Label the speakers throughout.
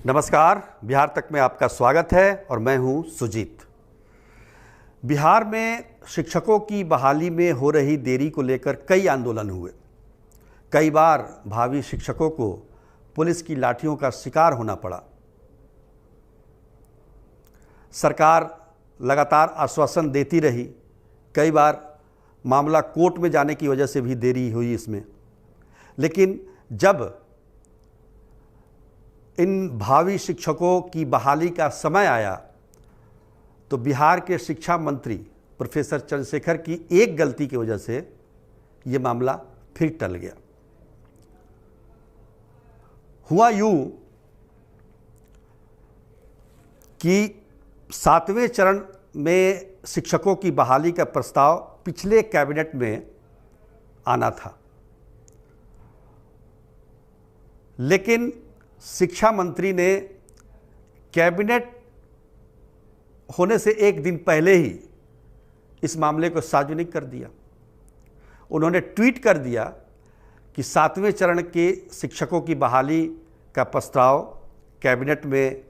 Speaker 1: नमस्कार, बिहार तक में आपका स्वागत है और मैं हूं सुजीत। बिहार में शिक्षकों की बहाली में हो रही देरी को लेकर कई आंदोलन हुए। कई बार भावी शिक्षकों को पुलिस की लाठियों का शिकार होना पड़ा। सरकार लगातार आश्वासन देती रही। कई बार मामला कोर्ट में जाने की वजह से भी देरी हुई इसमें। लेकिन जब इन भावी शिक्षकों की बहाली का समय आया तो बिहार के शिक्षा मंत्री प्रोफेसर चंद्रशेखर की एक गलती की वजह से ये मामला फिर टल गया। हुआ यूं कि 7वें चरण में शिक्षकों की बहाली का प्रस्ताव पिछले कैबिनेट में आना था, लेकिन शिक्षा मंत्री ने कैबिनेट होने से एक दिन पहले ही इस मामले को सार्वजनिक कर दिया। उन्होंने ट्वीट कर दिया कि 7वें चरण के शिक्षकों की बहाली का प्रस्ताव कैबिनेट में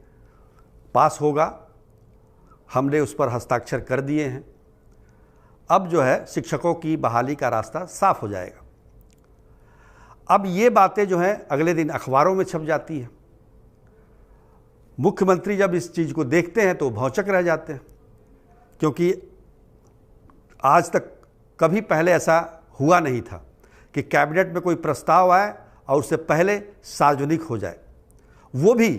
Speaker 1: पास होगा, हमने उस पर हस्ताक्षर कर दिए हैं। अब जो है शिक्षकों की बहाली का रास्ता साफ हो जाएगा। अब ये बातें जो हैं अगले दिन अखबारों में छप जाती हैं। मुख्यमंत्री जब इस चीज़ को देखते हैं तो भौचक रह जाते हैं, क्योंकि आज तक कभी पहले ऐसा हुआ नहीं था कि कैबिनेट में कोई प्रस्ताव आए और उससे पहले सार्वजनिक हो जाए, वो भी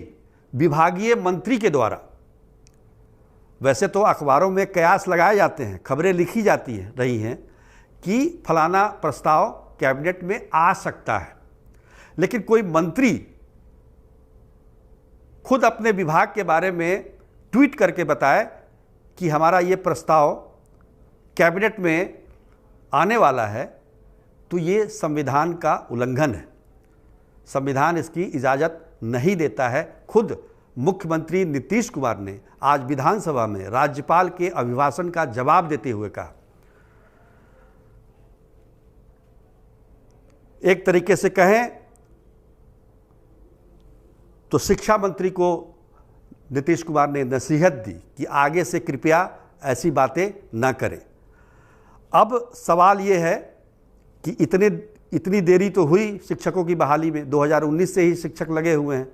Speaker 1: विभागीय मंत्री के द्वारा। वैसे तो अखबारों में कयास लगाए जाते हैं, खबरें लिखी जाती हैं रही हैं कि फलाना प्रस्ताव कैबिनेट में आ सकता है, लेकिन कोई मंत्री खुद अपने विभाग के बारे में ट्वीट करके बताए कि हमारा ये प्रस्ताव कैबिनेट में आने वाला है, तो ये संविधान का उल्लंघन है। संविधान इसकी इजाज़त नहीं देता है। खुद मुख्यमंत्री नीतीश कुमार ने आज विधानसभा में राज्यपाल के अभिभाषण का जवाब देते हुए कहा, एक तरीके से कहें तो शिक्षा मंत्री को नीतीश कुमार ने नसीहत दी कि आगे से कृपया ऐसी बातें ना करें। अब सवाल ये है कि इतनी देरी तो हुई शिक्षकों की बहाली में। 2019 से ही शिक्षक लगे हुए हैं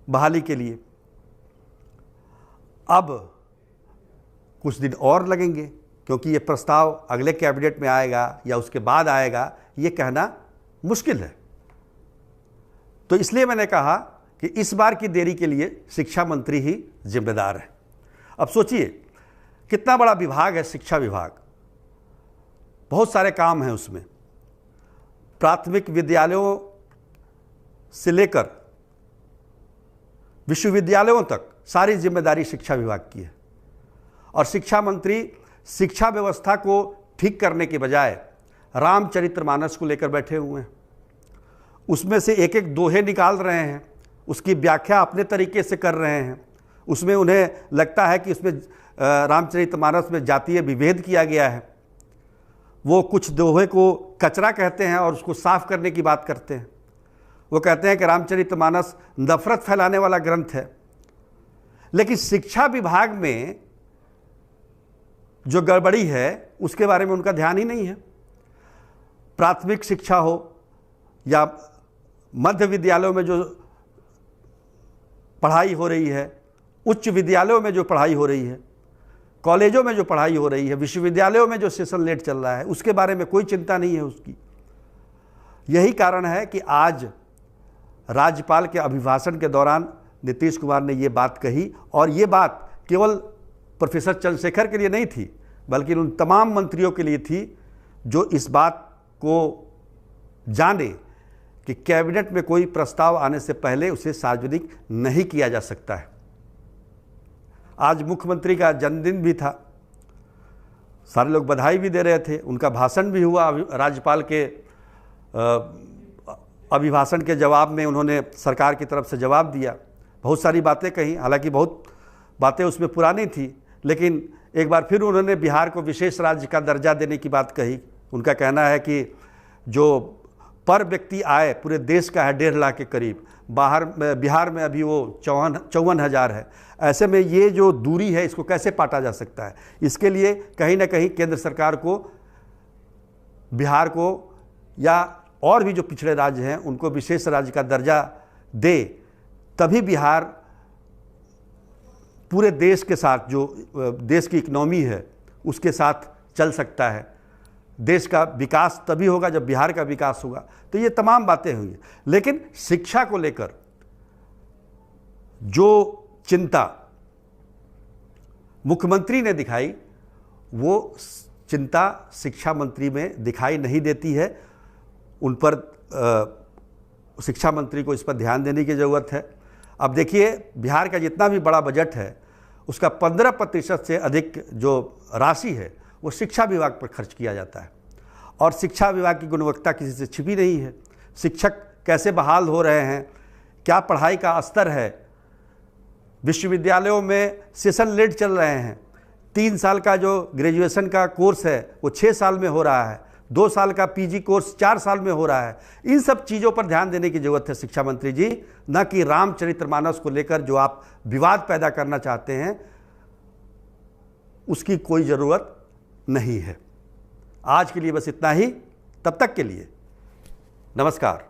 Speaker 1: बहाली के लिए। अब कुछ दिन और लगेंगे, क्योंकि ये प्रस्ताव अगले कैबिनेट में आएगा या उसके बाद आएगा, ये कहना मुश्किल है। तो इसलिए मैंने कहा कि इस बार की देरी के लिए शिक्षा मंत्री ही जिम्मेदार है। अब सोचिए कितना बड़ा विभाग है शिक्षा विभाग, बहुत सारे काम हैं उसमें। प्राथमिक विद्यालयों से लेकर विश्वविद्यालयों तक सारी जिम्मेदारी शिक्षा विभाग की है, और शिक्षा मंत्री शिक्षा व्यवस्था को ठीक करने के बजाय रामचरितमानस को लेकर बैठे हुए हैं। उसमें से एक एक दोहे निकाल रहे हैं, उसकी व्याख्या अपने तरीके से कर रहे हैं। उसमें उन्हें लगता है कि उसमें रामचरितमानस में जातीय विभेद किया गया है। वो कुछ दोहे को कचरा कहते हैं और उसको साफ करने की बात करते हैं। वो कहते हैं कि रामचरितमानस नफरत फैलाने वाला ग्रंथ है। लेकिन शिक्षा विभाग में जो गड़बड़ी है उसके बारे में उनका ध्यान ही नहीं है। प्राथमिक शिक्षा हो या मध्य विद्यालयों में जो पढ़ाई हो रही है, उच्च विद्यालयों में जो पढ़ाई हो रही है, कॉलेजों में जो पढ़ाई हो रही है, विश्वविद्यालयों में जो सेशन लेट चल रहा है, उसके बारे में कोई चिंता नहीं है उसकी। यही कारण है कि आज राज्यपाल के अभिभाषण के दौरान नीतीश कुमार ने ये बात कही, और ये बात केवल प्रोफेसर चंद्रशेखर के लिए नहीं थी, बल्कि उन तमाम मंत्रियों के लिए थी जो इस बात को जाने कि कैबिनेट में कोई प्रस्ताव आने से पहले उसे सार्वजनिक नहीं किया जा सकता है। आज मुख्यमंत्री का जन्मदिन भी था, सारे लोग बधाई भी दे रहे थे, उनका भाषण भी हुआ। राज्यपाल के अभिभाषण के जवाब में उन्होंने सरकार की तरफ से जवाब दिया, बहुत सारी बातें कही। हालांकि बहुत बातें उसमें पुरानी थी, लेकिन एक बार फिर उन्होंने बिहार को विशेष राज्य का दर्जा देने की बात कही। उनका कहना है कि जो पर व्यक्ति आय पूरे देश का है 1.5 लाख के करीब, बिहार में अभी वो 54,000 है। ऐसे में ये जो दूरी है इसको कैसे पाटा जा सकता है? इसके लिए कहीं ना कहीं केंद्र सरकार को बिहार को या और भी जो पिछड़े राज्य हैं उनको विशेष राज्य का दर्जा दे, तभी बिहार पूरे देश के साथ, जो देश की इकोनॉमी है उसके साथ चल सकता है। देश का विकास तभी होगा जब बिहार का विकास होगा। तो ये तमाम बातें हुई, लेकिन शिक्षा को लेकर जो चिंता मुख्यमंत्री ने दिखाई, वो चिंता शिक्षा मंत्री में दिखाई नहीं देती है। उन पर शिक्षा मंत्री को इस पर ध्यान देने की ज़रूरत है। अब देखिए, बिहार का जितना भी बड़ा बजट है उसका 15% से अधिक जो राशि है वो शिक्षा विभाग पर खर्च किया जाता है, और शिक्षा विभाग की गुणवत्ता किसी से छिपी नहीं है। शिक्षक कैसे बहाल हो रहे हैं, क्या पढ़ाई का स्तर है, विश्वविद्यालयों में सेशन लेट चल रहे हैं। 3 साल का जो ग्रेजुएशन का कोर्स है वो 6 साल में हो रहा है, 2 साल का पीजी कोर्स 4 साल में हो रहा है। इन सब चीज़ों पर ध्यान देने की ज़रूरत है शिक्षा मंत्री जी, न कि रामचरितमानस को लेकर जो आप विवाद पैदा करना चाहते हैं उसकी कोई ज़रूरत नहीं है। आज के लिए बस इतना ही। तब तक के लिए नमस्कार।